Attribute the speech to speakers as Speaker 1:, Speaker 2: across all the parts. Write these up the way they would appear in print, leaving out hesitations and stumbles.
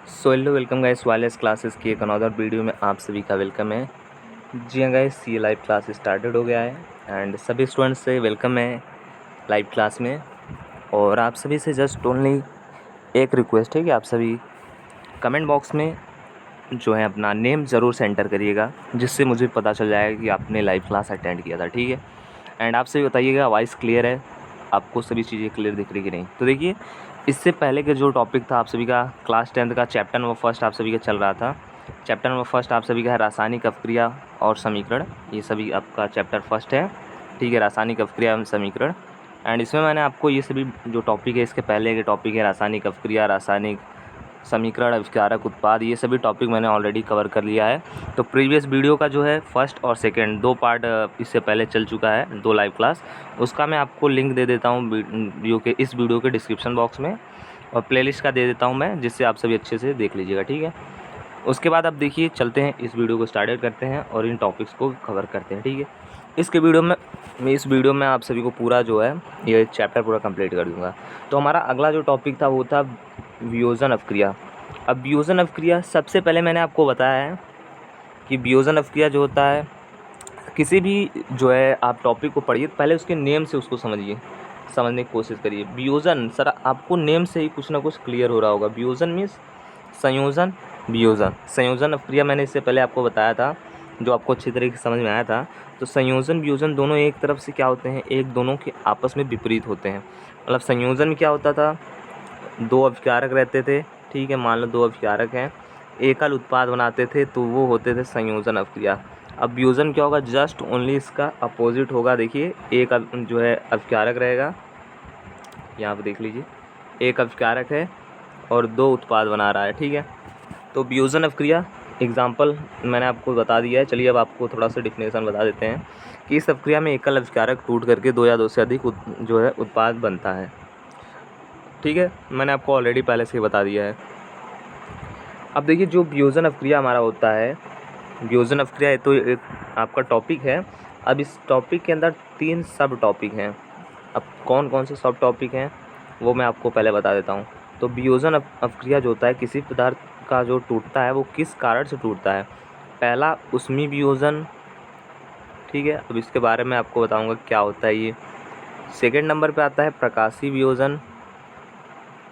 Speaker 1: So hello welcome guys wireless classes की एक another video में आप सभी का वेलकम है। जी हाँ गाइस, ये लाइव क्लास स्टार्टेड हो गया है एंड सभी स्टूडेंट्स से वेलकम है लाइव क्लास में। और आप सभी से जस्ट ओनली एक रिक्वेस्ट है कि आप सभी कमेंट बॉक्स में जो है अपना नेम ज़रूर से एंटर करिएगा, जिससे मुझे पता चल जाएगा कि आपने लाइव क्लास अटेंड किया था। ठीक है, एंड आप सभी बताइएगा वॉइस क्लियर है, आपको सभी चीज़ें क्लियर दिख रही कि नहीं। तो देखिए, इससे पहले के जो टॉपिक था आप सभी का क्लास 10th का चैप्टर नंबर फर्स्ट आप सभी का चल रहा था। चैप्टर नंबर फर्स्ट आप सभी का है रासायनिक अपक्रिया और समीकरण। ये सभी आपका चैप्टर फर्स्ट है। ठीक है, रासायनिक अपक्रिया एवं समीकरण। एंड इसमें मैंने आपको ये सभी जो टॉपिक है, इसके पहले के टॉपिक है रासायनिक अपक्रिया, रासायनिक समीकरण, आविष्कारक, उत्पाद, ये सभी टॉपिक मैंने ऑलरेडी कवर कर लिया है। तो प्रीवियस वीडियो का जो है फर्स्ट और सेकंड दो पार्ट इससे पहले चल चुका है, दो लाइव क्लास। उसका मैं आपको लिंक दे देता हूँ इस वीडियो के डिस्क्रिप्शन बॉक्स में, और प्लेलिस्ट का दे देता हूँ मैं, जिससे आप सभी अच्छे से देख लीजिएगा। ठीक है, उसके बाद आप देखिए, चलते हैं इस वीडियो को स्टार्ट करते हैं और इन टॉपिक्स को कवर करते हैं। ठीक है, इस वीडियो में आप सभी को पूरा जो है ये चैप्टर पूरा कंप्लीट कर दूंगा। तो हमारा अगला जो टॉपिक था वो था वियोजन अपक्रिया। अब वियोजन अपक्रिया, सबसे पहले मैंने आपको बताया है कि वियोजन अपक्रिया जो होता है, किसी भी जो है आप टॉपिक को पढ़िए, पहले उसके नेम से उसको समझने की कोशिश करिए। वियोजन, सर आपको नेम से ही कुछ ना कुछ क्लियर हो रहा होगा। वियोजन मीन्स संयोजन, वियोजन, संयोजन अपक्रिया मैंने इससे पहले आपको बताया था, जो आपको अच्छी तरीके से समझ में आया था। तो संयोजन वियोजन दोनों एक तरफ से क्या होते हैं, एक दोनों के आपस में विपरीत होते हैं। मतलब संयोजन में क्या होता था, दो अभिकारक रहते थे। ठीक है, मान लो दो अभिकारक हैं, एकल उत्पाद बनाते थे, तो वो होते थे संयोजन अपक्रिया। अब वियोजन क्या होगा, जस्ट ओनली इसका अपोजिट होगा। देखिए, एक जो है अभिकारक रहेगा, यहाँ पे देख लीजिए, एक अभिकारक है और दो उत्पाद बना रहा है। ठीक है, तो वियोजन अपक्रिया एग्जाम्पल मैंने आपको बता दिया है। चलिए अब आपको थोड़ा सा डिफिनेशन बता देते हैं कि इस अपक्रिया में एकल अभिकारक टूट करके दो या दो से अधिक जो है उत्पाद बनता है। ठीक है, मैंने आपको ऑलरेडी पहले से ही बता दिया है। अब देखिए, जो वियोजन अपक्रिया हमारा होता है, वियोजन अपक्रिया तो एक आपका टॉपिक है। अब इस टॉपिक के अंदर 3 सब टॉपिक हैं। अब कौन कौन से सब टॉपिक हैं वो मैं आपको पहले बता देता हूँ। तो वियोजन अपक्रिया जो होता है, किसी पदार्थ का जो टूटता है वो किस कारण से टूटता है। पहला उष्मीय वियोजन। ठीक है, अब इसके बारे में आपको बताऊँगा क्या होता है ये। सेकेंड नंबर पे आता है प्रकाशीय वियोजन,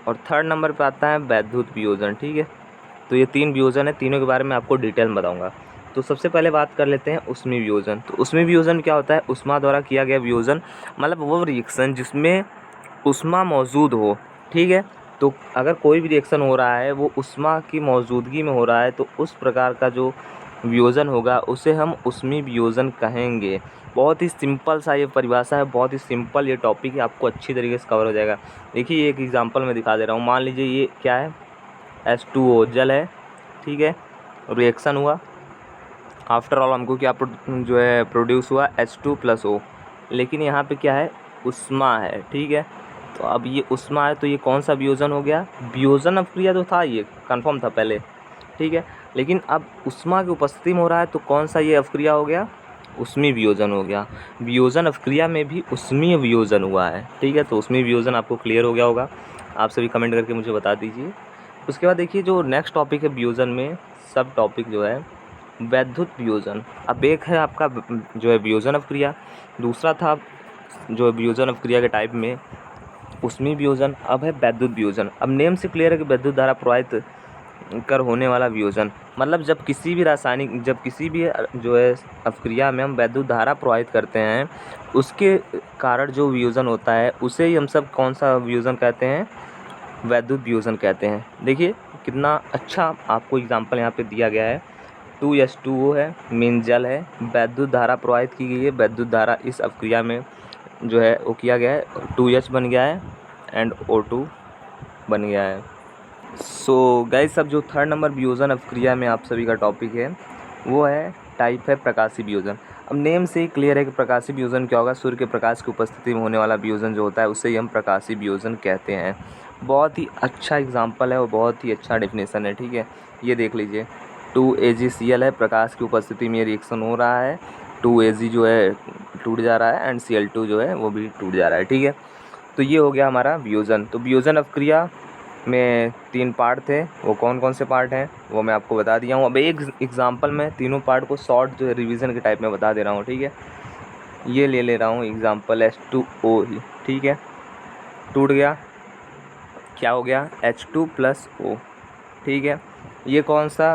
Speaker 1: और थर्ड नंबर पे आता है वैद्युत वियोजन। ठीक है, तो ये 3 वियोजन है, तीनों के बारे में आपको डिटेल में बताऊंगा। तो सबसे पहले बात कर लेते हैं उष्मीय वियोजन। तो उष्मीय वियोजन क्या होता है, ऊष्मा द्वारा किया गया वियोजन, मतलब वो रिएक्शन जिसमें ऊष्मा मौजूद हो। ठीक है, तो अगर कोई भी रिएक्शन हो रहा है वो ऊष्मा की मौजूदगी में हो रहा है, तो उस प्रकार का जो वियोजन होगा उसे हम उष्मीय वियोजन कहेंगे। बहुत ही सिंपल सा ये परिभाषा है, बहुत ही सिंपल ये टॉपिक है, आपको अच्छी तरीके से कवर हो जाएगा। देखिए, एक एग्जांपल मैं दिखा दे रहा हूँ। मान लीजिए ये क्या है, H2O जल है। ठीक है, रिएक्शन हुआ, आफ्टर ऑल हमको क्या जो है प्रोड्यूस हुआ H2+O, लेकिन यहाँ पे क्या है, ऊष्मा है। ठीक है, तो अब ये ऊष्मा है, तो ये कौन सा वियोजन हो गया, वियोजन अपक्रिया तो था, ये कंफर्म था पहले। ठीक है, लेकिन अब ऊष्मा की उपस्थिति में हो रहा है, तो कौन सा ये अपक्रिया हो गया, ऊष्मीय वियोजन हो गया। वियोजन अपक्रिया में भी ऊष्मीय वियोजन हुआ है। ठीक है, तो ऊष्मीय वियोजन आपको क्लियर हो गया होगा, आप सभी कमेंट करके मुझे बता दीजिए। उसके बाद देखिए, जो नेक्स्ट टॉपिक है वियोजन में, सब टॉपिक जो है वैद्युत वियोजन। अब एक है आपका जो है वियोजन अपक्रिया, दूसरा था जो वियोजन अपक्रिया के टाइप में ऊष्मीय वियोजन, अब है वैद्युत वियोजन। अब नेम से क्लियर है कि विद्युत धारा प्रवाहित कर होने वाला वियोजन, मतलब जब किसी भी जो है अपक्रिया में हम वैद्युत धारा प्रवाहित करते हैं, उसके कारण जो वियोजन होता है उसे ही हम सब कौन सा वियोजन कहते हैं, वैद्युत वियोजन कहते हैं। देखिए कितना अच्छा आपको एग्जांपल यहाँ पे दिया गया है। 2H2O है, मीन जल है, वैद्युत धारा प्रवाहित की गई है, वैद्युत धारा इस अपक्रिया में जो है वो किया गया है, 2H बन गया है एंड O2 बन गया है। सो गाइस, अब जो थर्ड नंबर वियोजन अपक्रिया में आप सभी का टॉपिक है वो है टाइप है प्रकाशीय वियोजन। अब नेम से ही क्लियर है कि प्रकाशीय वियोजन क्या होगा, सूर्य के प्रकाश की उपस्थिति में होने वाला वियोजन जो होता है उसे ही हम प्रकाशीय वियोजन कहते हैं। बहुत ही अच्छा एग्जांपल है और बहुत ही अच्छा डेफिनेशन है। ठीक है, ये देख लीजिए, 2AgCl है, प्रकाश की उपस्थिति में रिएक्शन हो रहा है, 2Ag जो है टूट जा रहा है एंड Cl2 जो है वो भी टूट जा रहा है। ठीक है, तो ये हो गया हमारा वियोजन। तो वियोजन अपक्रिया में 3 पार्ट थे, वो कौन कौन से पार्ट हैं वो मैं आपको बता दिया हूँ। अब एक एग्ज़ाम्पल में तीनों पार्ट को शॉर्ट जो है रिवीजन के टाइप में बता दे रहा हूँ, ठीक है। ये ले रहा हूँ एग्ज़ाम्पल H2O ही, ठीक है। टूट गया, क्या हो गया H2+O, ठीक है। ये कौन सा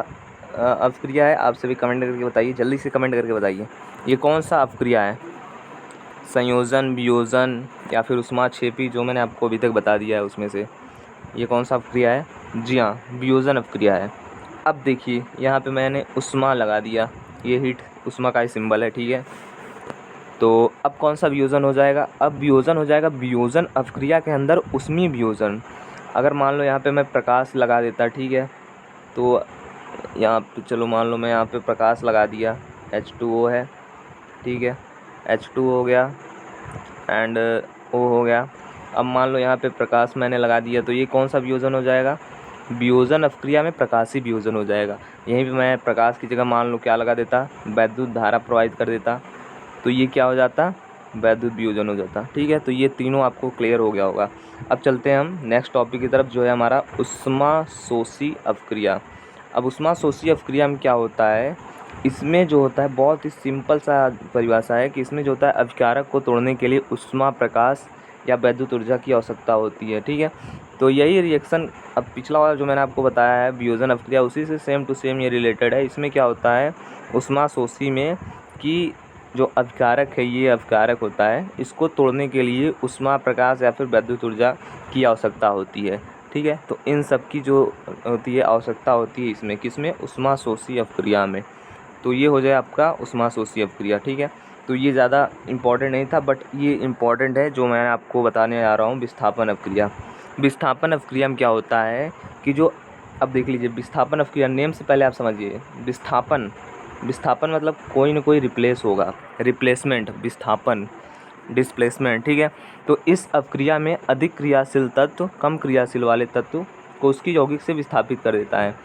Speaker 1: अपक्रिया है, आप सभी कमेंट करके बताइए, जल्दी से कमेंट करके बताइए ये कौन सा अपक्रिया है। संयोजन, वियोजन या फिर ऊष्माक्षेपी, जो मैंने आपको अभी तक बता दिया है उसमें से ये कौन सा अपक्रिया है? जी हाँ, वियोजन अपक्रिया है। अब देखिए यहाँ पे मैंने ऊष्मा लगा दिया, ये हीट ऊष्मा का ही सिंबल है, ठीक है। तो अब कौन सा वियोजन हो जाएगा? अब वियोजन हो जाएगा वियोजन अपक्रिया के अंदर ऊष्मीय वियोजन। अगर मान लो यहाँ पे मैं प्रकाश लगा देता, ठीक है, तो यहाँ पे चलो मान लो मैं यहाँ पे प्रकाश लगा दिया, H2O है, ठीक है, H2 हो गया एंड O हो गया। अब मान लो यहाँ पे प्रकाश मैंने लगा दिया, तो ये कौन सा वियोजन हो जाएगा? वियोजन अपक्रिया में प्रकाशी वियोजन हो जाएगा। यहीं पे मैं प्रकाश की जगह मान लो क्या लगा देता, वैद्युत धारा प्रवाहित कर देता, तो ये क्या हो जाता? वैद्युत वियोजन हो जाता, ठीक है। तो ये तीनों आपको क्लियर हो गया होगा। अब चलते हैं हम नेक्स्ट टॉपिक की तरफ, जो है हमारा ऊष्माशोषी अपक्रिया। अब ऊष्माशोषी अपक्रिया में क्या होता है, इसमें जो होता है बहुत ही सिंपल सा परिभाषा है कि इसमें जो होता है अभिकारक को तोड़ने के लिए ऊष्मा, प्रकाश या वैद्युत ऊर्जा की आवश्यकता होती है, ठीक है। तो यही रिएक्शन अब पिछला वाला जो मैंने आपको बताया है वियोजन अपक्रिया, उसी से सेम टू सेम ये रिलेटेड है। इसमें क्या होता है ऊष्माशोषी में कि जो अभिकारक है, ये अभिकारक होता है, इसको तोड़ने के लिए ऊष्मा, प्रकाश या फिर वैद्युत ऊर्जा की आवश्यकता होती है, ठीक है। तो इन सब की जो होती है आवश्यकता होती है इसमें, किसमें? ऊष्माशोषी अपक्रिया में। तो ये हो जाए आपका ऊष्माशोषी अपक्रिया, ठीक है। तो ये ज़्यादा इम्पॉर्टेंट नहीं था, बट ये इम्पॉर्टेंट है जो मैं आपको बताने जा रहा हूँ, विस्थापन अपक्रिया। विस्थापन अपक्रिया में क्या होता है कि जो, अब देख लीजिए विस्थापन अपक्रिया, नेम से पहले आप समझिए विस्थापन। विस्थापन मतलब कोई ना कोई रिप्लेस होगा, रिप्लेसमेंट, विस्थापन, डिस्प्लेसमेंट, ठीक है। तो इस अपक्रिया में अधिक क्रियाशील तत्व कम क्रियाशील वाले तत्व को उसकी यौगिक से विस्थापित कर देता है।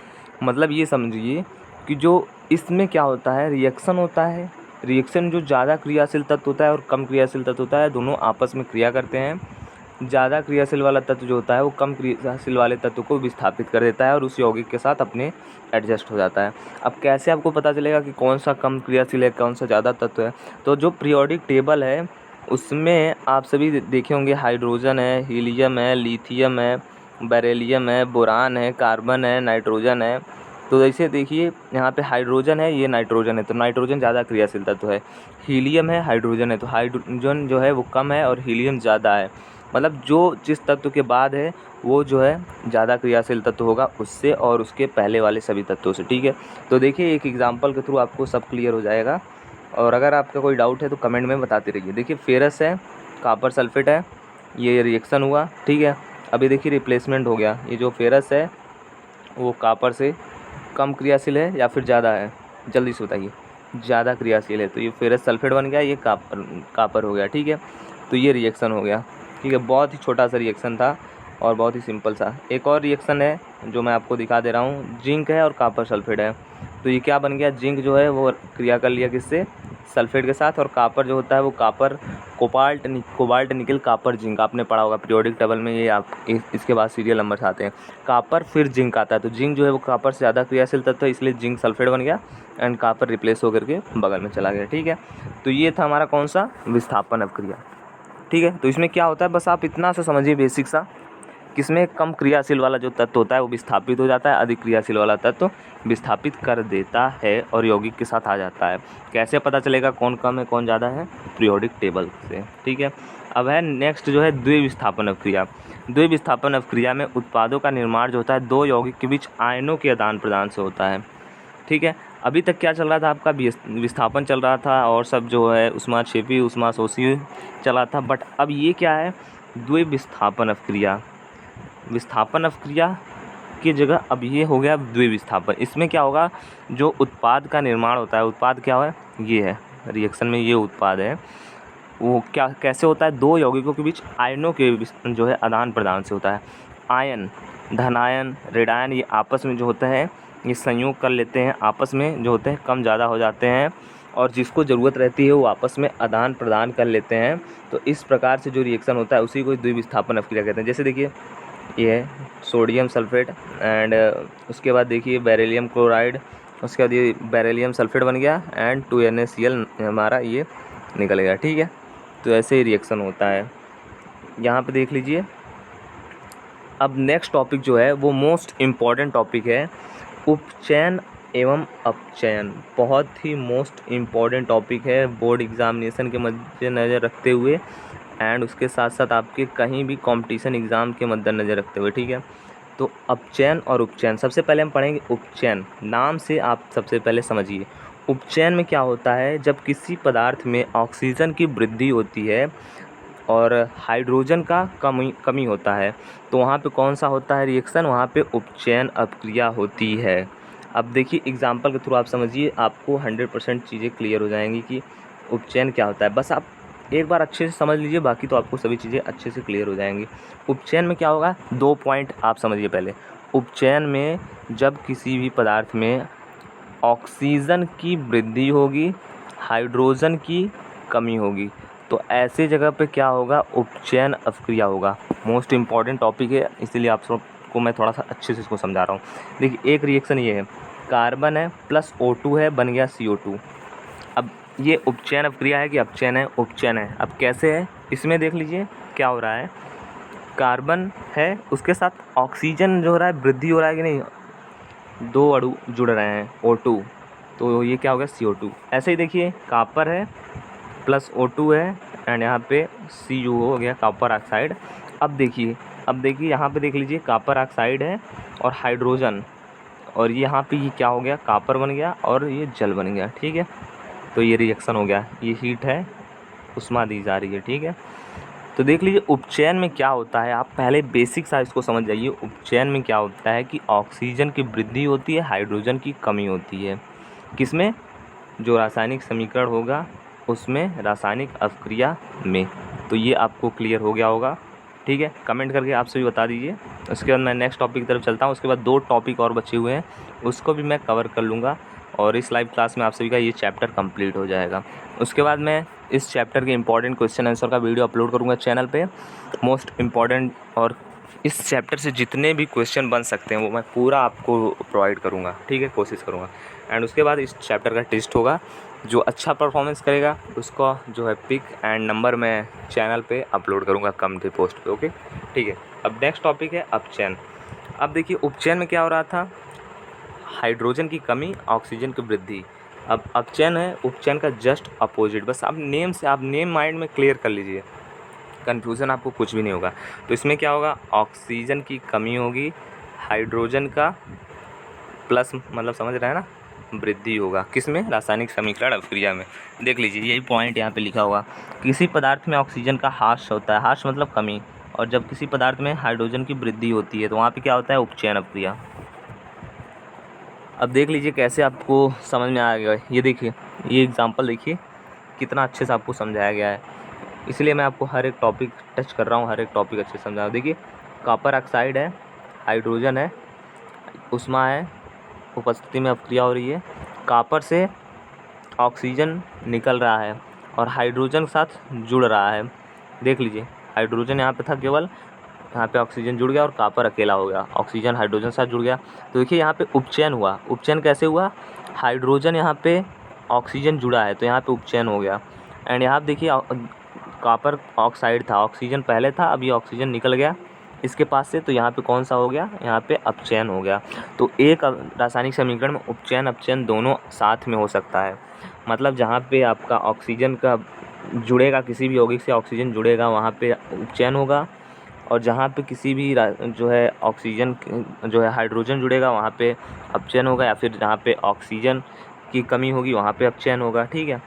Speaker 1: मतलब ये समझिए कि जो इसमें क्या होता है, रिएक्शन होता है, रिएक्शन जो ज़्यादा क्रियाशील तत्व होता है और कम क्रियाशील तत्व होता है, दोनों आपस में क्रिया करते हैं। ज़्यादा क्रियाशील वाला तत्व जो होता है वो कम क्रियाशील वाले तत्व को विस्थापित कर देता है और उस यौगिक के साथ अपने एडजस्ट हो जाता है। अब कैसे आपको पता चलेगा कि कौन सा कम क्रियाशील है, कौन सा ज़्यादा तत्व है? तो जो पीरियोडिक टेबल है उसमें आप सभी देखे होंगे, हाइड्रोजन है, हीलियम है, लिथियम है, बेरिलियम है, बोरान है, कार्बन है, नाइट्रोजन है। तो जैसे देखिए यहाँ पे हाइड्रोजन है, ये नाइट्रोजन है, तो नाइट्रोजन ज़्यादा क्रियाशील तत्व है। हीलियम है, हाइड्रोजन है, तो हाइड्रोजन जो है वो कम है और हीलियम ज़्यादा है। मतलब जो जिस तत्व के बाद है वो जो है ज़्यादा क्रियाशील तत्व होगा उससे और उसके पहले वाले सभी तत्वों से, ठीक है। तो देखिए एक एग्जांपल के थ्रू आपको सब क्लियर हो जाएगा, और अगर आपका कोई डाउट है तो कमेंट में बताते रहिए। देखिए फेरस है, कॉपर सल्फेट है, ये रिएक्शन हुआ, ठीक है। अभी देखिए रिप्लेसमेंट हो गया, ये जो फेरस है वो कॉपर से कम क्रियाशील है या फिर ज़्यादा है, जल्दी से बताइए। ज़्यादा क्रियाशील है, तो ये फेरस सल्फेट बन गया, ये कॉपर हो गया, ठीक है। तो ये रिएक्शन हो गया, ठीक है। बहुत ही छोटा सा रिएक्शन था और बहुत ही सिंपल सा। एक और रिएक्शन है जो मैं आपको दिखा दे रहा हूँ, जिंक है और कॉपर सल्फेट है। तो ये क्या बन गया, जिंक जो है वो क्रिया कर लिया किससे, सल्फेट के साथ, और कॉपर जो होता है वो copper, cobalt nickel copper zinc, आपने पढ़ा होगा पीरियोडिक टेबल में, ये आप इसके बाद सीरियल नंबर आते हैं, कॉपर फिर जिंक आता है। तो जिंक जो है वो कॉपर से ज़्यादा क्रियाशील तत्व है, इसलिए जिंक सल्फेट बन गया एंड कॉपर रिप्लेस होकर के बगल में चला गया, ठीक है। तो ये था हमारा कौन सा, विस्थापन अपक्रिया, ठीक है। तो इसमें क्या होता है, बस आप इतना सा समझिए बेसिक सा, किसमें कम क्रियाशील वाला जो तत्व होता है वो विस्थापित हो जाता है, अधिक क्रियाशील वाला तत्व विस्थापित कर देता है और यौगिक के साथ आ जाता है। कैसे पता चलेगा कौन कम है कौन ज़्यादा है? पीरियोडिक टेबल से, ठीक है। अब है नेक्स्ट जो है द्विविस्थापन अपक्रिया। द्विविस्थापन अपक्रिया में उत्पादों का निर्माण जो होता है दो यौगिक के बीच आयनों के आदान प्रदान से होता है, ठीक है। अभी तक क्या चल रहा था आपका, विस्थापन चल रहा था और सब जो है ऊष्माक्षेपी, ऊष्माशोषी चला था, बट अब ये क्या है, द्विविस्थापन अपक्रिया। विस्थापन अपक्रिया की जगह अब ये हो गया द्विविस्थापन। इसमें क्या होगा, जो उत्पाद का निर्माण होता है, उत्पाद क्या है, ये है रिएक्शन में, ये उत्पाद है वो क्या कैसे होता है, दो यौगिकों के बीच आयनों के जो है आदान प्रदान से होता है। आयन, धनायन, ऋणायन, ये आपस में जो होते हैं ये संयोग कर लेते हैं, आपस में जो होते हैं कम ज़्यादा हो जाते हैं, और जिसको ज़रूरत रहती है वो आपस में आदान प्रदान कर लेते हैं। तो इस प्रकार से जो रिएक्शन होता है उसी को द्विविस्थापन अपक्रिया कहते हैं। जैसे देखिए ये है सोडियम सल्फेट। एंड उसके बाद देखिए बेरिलियम क्लोराइड, उसके बाद ये बेरिलियम सल्फेट बन गया एंड 2NaCl हमारा ये निकल गया, ठीक है। तो ऐसे ही रिएक्शन होता है, यहाँ पे देख लीजिए। अब नेक्स्ट टॉपिक जो है वो मोस्ट इम्पॉर्टेंट टॉपिक है, उपचयन एवं अपचयन। बहुत ही मोस्ट इम्पॉर्टेंट टॉपिक है बोर्ड एग्जामिनेशन के मद्देनज़र रखते हुए एंड उसके साथ साथ आपके कहीं भी कंपटीशन एग्ज़ाम के मद्देनज़र रखते हुए, ठीक है। तो अपचयन और उपचयन, सबसे पहले हम पढ़ेंगे उपचयन। नाम से आप सबसे पहले समझिए उपचयन में क्या होता है। जब किसी पदार्थ में ऑक्सीजन की वृद्धि होती है और हाइड्रोजन का कमी होता है, तो वहाँ पे कौन सा होता है रिएक्शन, वहाँ पे उपचयन अभिक्रिया होती है। अब देखिए एग्जांपल के थ्रू आप समझिए, आपको 100% चीज़ें क्लियर हो जाएंगी कि उपचयन क्या होता है। बस आप एक बार अच्छे से समझ लीजिए, बाकी तो आपको सभी चीज़ें अच्छे से क्लियर हो जाएंगी। उपचयन में क्या होगा, 2 पॉइंट आप समझिए पहले। उपचयन में जब किसी भी पदार्थ में ऑक्सीजन की वृद्धि होगी, हाइड्रोजन की कमी होगी, तो ऐसे जगह पे क्या होगा, उपचयन अभिक्रिया होगा। मोस्ट इम्पॉर्टेंट टॉपिक है, इसीलिए आप सबको मैं थोड़ा सा अच्छे से इसको समझा रहा हूँ। देखिए एक रिएक्शन ये है, कार्बन है प्लस O2 है, बन गया CO2। अब ये उपचयन अभिक्रिया है कि अपचयन है, उपचयन है। अब कैसे है, इसमें देख लीजिए क्या हो रहा है, कार्बन है उसके साथ ऑक्सीजन जो हो रहा है, वृद्धि हो रहा है कि नहीं, 2 अणु जुड़ रहे हैं O2, तो ये क्या हो गया CO2। ऐसे ही देखिए कॉपर है प्लस O2 है एंड यहाँ पे Cu हो गया, कॉपर ऑक्साइड। अब देखिए यहाँ पे देख लीजिए कॉपर ऑक्साइड है और हाइड्रोजन, और यहाँ पे ये क्या हो गया, कॉपर बन गया और ये जल बन गया, ठीक है। तो ये रिएक्शन हो गया, ये हीट है, उष्मा दी जा रही है, ठीक है। तो देख लीजिए उपचयन में क्या होता है, आप पहले बेसिक सा इसको समझ जाइए। उपचयन में क्या होता है कि ऑक्सीजन की वृद्धि होती है, हाइड्रोजन की कमी होती है। किसमें, जो रासायनिक समीकरण होगा उसमें, रासायनिक अभिक्रिया में। तो ये आपको क्लियर हो गया होगा, ठीक है। कमेंट करके आप सभी बता दीजिए। उसके बाद मैं नेक्स्ट टॉपिक की तरफ चलता हूँ। उसके बाद 2 टॉपिक और बचे हुए हैं, उसको भी मैं कवर कर लूँगा और इस लाइव क्लास में आप सभी का ये चैप्टर कंप्लीट हो जाएगा। उसके बाद मैं इस चैप्टर के इंपॉर्टेंट क्वेश्चन आंसर का वीडियो अपलोड करूँगा चैनल पे, मोस्ट इम्पॉर्टेंट, और इस चैप्टर से जितने भी क्वेश्चन बन सकते हैं वो मैं पूरा आपको प्रोवाइड करूँगा, ठीक है, कोशिश करूँगा। एंड उसके बाद इस चैप्टर का टेस्ट होगा, जो अच्छा परफॉर्मेंस करेगा उसका जो है पिक एंड नंबर मैं चैनल पे अपलोड करूँगा कम्युनिटी पोस्ट पे, ओके, ठीक है। अब नेक्स्ट टॉपिक है अपचयन। अब देखिए उपचयन में क्या हो रहा था, हाइड्रोजन की कमी, ऑक्सीजन की वृद्धि। अब अपचयन है उपचयन का जस्ट अपोजिट। बस आप नेम से, आप नेम माइंड में क्लियर कर लीजिए, कन्फ्यूज़न आपको कुछ भी नहीं होगा। तो इसमें क्या होगा, ऑक्सीजन की कमी होगी, हाइड्रोजन का प्लस, मतलब समझ रहे हैं ना, वृद्धि होगा। किसमें, रासायनिक समीकरण अभिक्रिया में। देख लीजिए यही पॉइंट यहाँ पे लिखा होगा, किसी पदार्थ में ऑक्सीजन का ह्रास होता है, ह्रास मतलब कमी, और जब किसी पदार्थ में हाइड्रोजन की वृद्धि होती है तो वहाँ पे क्या होता है, उपचयन अभिक्रिया। अब देख लीजिए कैसे आपको समझ में आ गया। ये देखिए, ये एग्जांपल देखिए कितना अच्छे से आपको समझाया गया है, इसलिए मैं आपको हर एक टॉपिक टच कर रहा हूँ, हर एक टॉपिक अच्छे से समझा रहा हूँ। देखिए कॉपर ऑक्साइड है, हाइड्रोजन है, उष्मा है, उपस्थिति में अभिक्रिया हो रही है, कॉपर से ऑक्सीजन निकल रहा है और हाइड्रोजन के साथ जुड़ रहा है। देख लीजिए हाइड्रोजन यहाँ पे था केवल, यहाँ पे ऑक्सीजन जुड़ गया और कॉपर अकेला हो गया, ऑक्सीजन हाइड्रोजन के साथ जुड़ गया। तो देखिए यहाँ पे उपचयन हुआ। उपचयन कैसे हुआ, हाइड्रोजन यहाँ पे ऑक्सीजन जुड़ा है तो यहाँ पे उपचयन हो गया। एंड यहाँ पे देखिए कॉपर ऑक्साइड था, ऑक्सीजन पहले था, अब ये ऑक्सीजन निकल गया इसके पास से, तो यहाँ पे कौन सा हो गया, यहाँ पे अपचयन हो गया। तो एक रासायनिक समीकरण में उपचयन अपचयन दोनों साथ में हो सकता है। मतलब जहाँ पे आपका ऑक्सीजन का जुड़ेगा, किसी भी यौगिक से ऑक्सीजन जुड़ेगा वहाँ पे उपचयन होगा, और जहाँ पे किसी भी जो है ऑक्सीजन जो है हाइड्रोजन जुड़ेगा वहाँ पे अपचयन होगा, या फिर जहाँ पे ऑक्सीजन की कमी होगी वहाँ पे अपचयन होगा, ठीक है।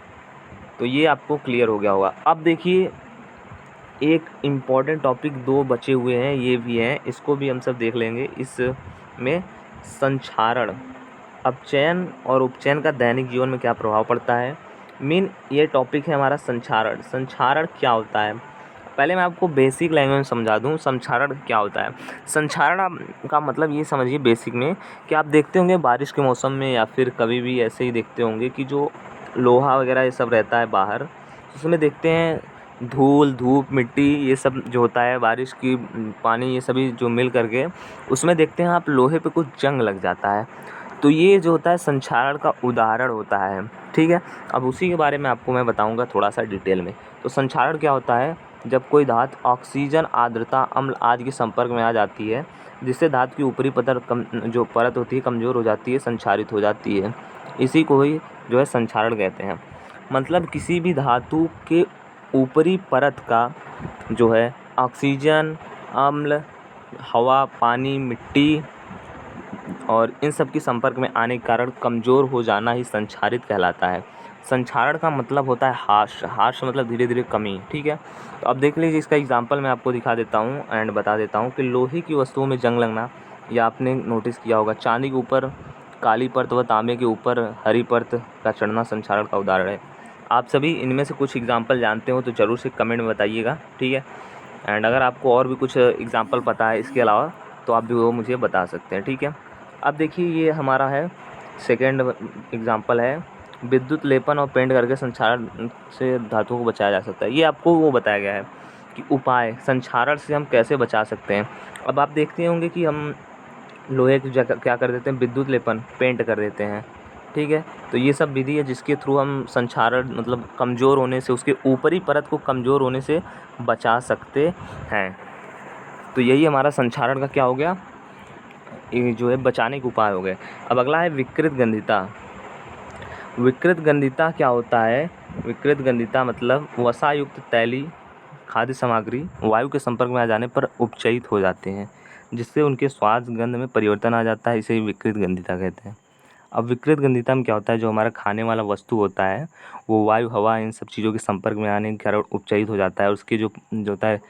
Speaker 1: तो ये आपको क्लियर हो गया होगा। अब देखिए एक इम्पॉर्टेंट टॉपिक 2 बचे हुए हैं, ये भी हैं, इसको भी हम सब देख लेंगे। इसमें संक्षारण, अपचयन और उपचयन का दैनिक जीवन में क्या प्रभाव पड़ता है। मेन ये टॉपिक है हमारा संक्षारण। संक्षारण क्या होता है, पहले मैं आपको बेसिक लैंग्वेज में समझा दूं संक्षारण क्या होता है। संक्षारण का मतलब ये समझिए बेसिक में कि आप देखते होंगे बारिश के मौसम में या फिर कभी भी ऐसे ही देखते होंगे कि जो लोहा वगैरह ये सब रहता है बाहर, उसमें देखते हैं धूल, धूप, मिट्टी, ये सब जो होता है, बारिश की पानी, ये सभी जो मिल करके उसमें देखते हैं आप लोहे पे कुछ जंग लग जाता है। तो ये जो होता है संक्षारण का उदाहरण होता है, ठीक है। अब उसी के बारे में आपको मैं बताऊंगा थोड़ा सा डिटेल में। तो संक्षारण क्या होता है, जब कोई धातु ऑक्सीजन, आर्द्रता, अम्ल आदि के संपर्क में आ जाती है, जिससे धातु की ऊपरी जो परत होती है कमज़ोर हो जाती है, संक्षारित हो जाती है। इसी को ही जो है संक्षारण कहते हैं। मतलब किसी भी धातु के ऊपरी परत का जो है ऑक्सीजन, अम्ल, हवा, पानी, मिट्टी और इन सब के संपर्क में आने के कारण कमज़ोर हो जाना ही संक्षारित कहलाता है। संक्षारण का मतलब होता है ह्रास, ह्रास मतलब धीरे धीरे कमी, ठीक है। तो अब देख लीजिए, इसका एग्जांपल मैं आपको दिखा देता हूँ एंड बता देता हूँ कि लोहे की वस्तुओं में जंग लगना, या आपने नोटिस किया होगा चांदी के ऊपर काली परत व तांबे के ऊपर हरी परत का चढ़ना संक्षारण का उदाहरण है। आप सभी इनमें से कुछ एग्जाम्पल जानते हो तो ज़रूर से कमेंट में बताइएगा, ठीक है। एंड अगर आपको और भी कुछ एग्जाम्पल पता है इसके अलावा तो आप भी वो मुझे बता सकते हैं, ठीक है। अब देखिए, ये हमारा है सेकेंड एग्जांपल है, विद्युत लेपन और पेंट करके संक्षारण से धातुओं को बचाया जा सकता है। ये आपको वो बताया गया है कि उपाय संक्षारण से हम कैसे बचा सकते हैं। अब आप देखते होंगे कि हम लोहे की जगह क्या कर देते हैं, विद्युत लेपन, पेंट कर देते हैं, ठीक है। तो ये सब विधि है जिसके थ्रू हम संक्षारण मतलब कमज़ोर होने से, उसके ऊपरी परत को कमज़ोर होने से बचा सकते हैं। तो यही हमारा संक्षारण का क्या हो गया, ये जो है बचाने के उपाय हो गए। अब अगला है विकृत गंधिता। विकृत गंधिता क्या होता है, विकृत गंधिता मतलब वसायुक्त तैलीय खाद्य सामग्री वायु के संपर्क में आ जाने पर उपचयित हो जाते हैं, जिससे उनके स्वाद गंध में परिवर्तन आ जाता है, इसे विकृत गंधिता कहते हैं। अब विकृत गंधिता में क्या होता है, जो हमारा खाने वाला वस्तु होता है वो वायु, हवा, इन सब चीज़ों के संपर्क में आने के कारण उपचयित हो जाता है, उसके जो होता है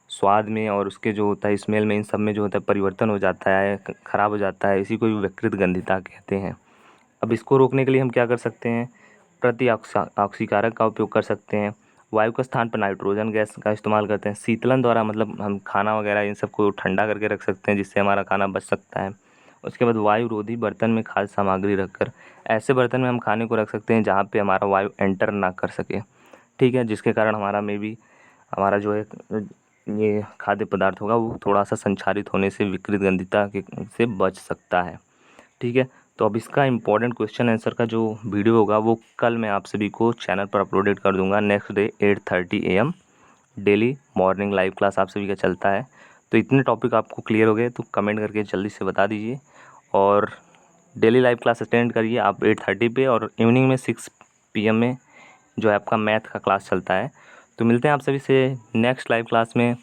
Speaker 1: स्वाद में और उसके जो होता है स्मेल में, इन सब में जो होता है परिवर्तन हो जाता है, ख़राब हो जाता है, इसी को भी विकृत गंधिता कहते हैं। अब इसको रोकने के लिए हम क्या कर सकते हैं, ऑक्सीकारक का उपयोग कर सकते हैं, वायु के स्थान पर नाइट्रोजन गैस का इस्तेमाल करते हैं, शीतलन द्वारा मतलब हम खाना वगैरह इन सबको ठंडा करके रख सकते हैं जिससे हमारा खाना बच सकता है। उसके बाद वायु रोधी बर्तन में खाद्य सामग्री रखकर, ऐसे बर्तन में हम खाने को रख सकते हैं जहाँ पे हमारा वायु एंटर ना कर सके, ठीक है, जिसके कारण हमारा हमारा जो है ये खाद्य पदार्थ होगा वो थोड़ा सा संक्षारित होने से विकृत गंधिता से बच सकता है, ठीक है। तो अब इसका इम्पोर्टेंट क्वेश्चन आंसर का जो वीडियो होगा वो कल मैं आप सभी को चैनल पर अपलोडेड कर दूंगा, next day 8:30 AM daily morning live class आप सभी का चलता है। तो इतने टॉपिक आपको क्लियर हो गए तो कमेंट करके जल्दी से बता दीजिए, और डेली लाइव क्लास अटेंड करिए आप 8:30 पे, और इवनिंग में 6 PM में जो है आपका मैथ का क्लास चलता है। तो मिलते हैं आप सभी से नेक्स्ट लाइव क्लास में।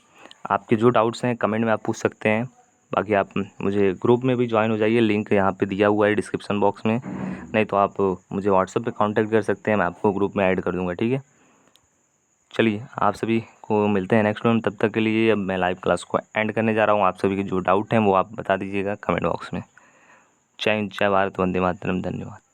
Speaker 1: आपके जो डाउट्स हैं कमेंट में आप पूछ सकते हैं, बाकी आप मुझे ग्रुप में भी ज्वाइन हो जाइए, लिंक यहाँ पे दिया हुआ है डिस्क्रिप्शन बॉक्स में, नहीं तो आप मुझे व्हाट्सएप पे कांटेक्ट कर सकते हैं, मैं आपको ग्रुप में ऐड कर दूँगा, ठीक है। चलिए आप सभी को मिलते हैं नेक्स्ट में, तब तक के लिए अब मैं लाइव क्लास को एंड करने जा रहा हूँ। आप सभी के जो डाउट हैं वो आप बता दीजिएगा कमेंट बॉक्स में। जय हिंद, जय भारत, वंदे मातरम, धन्यवाद।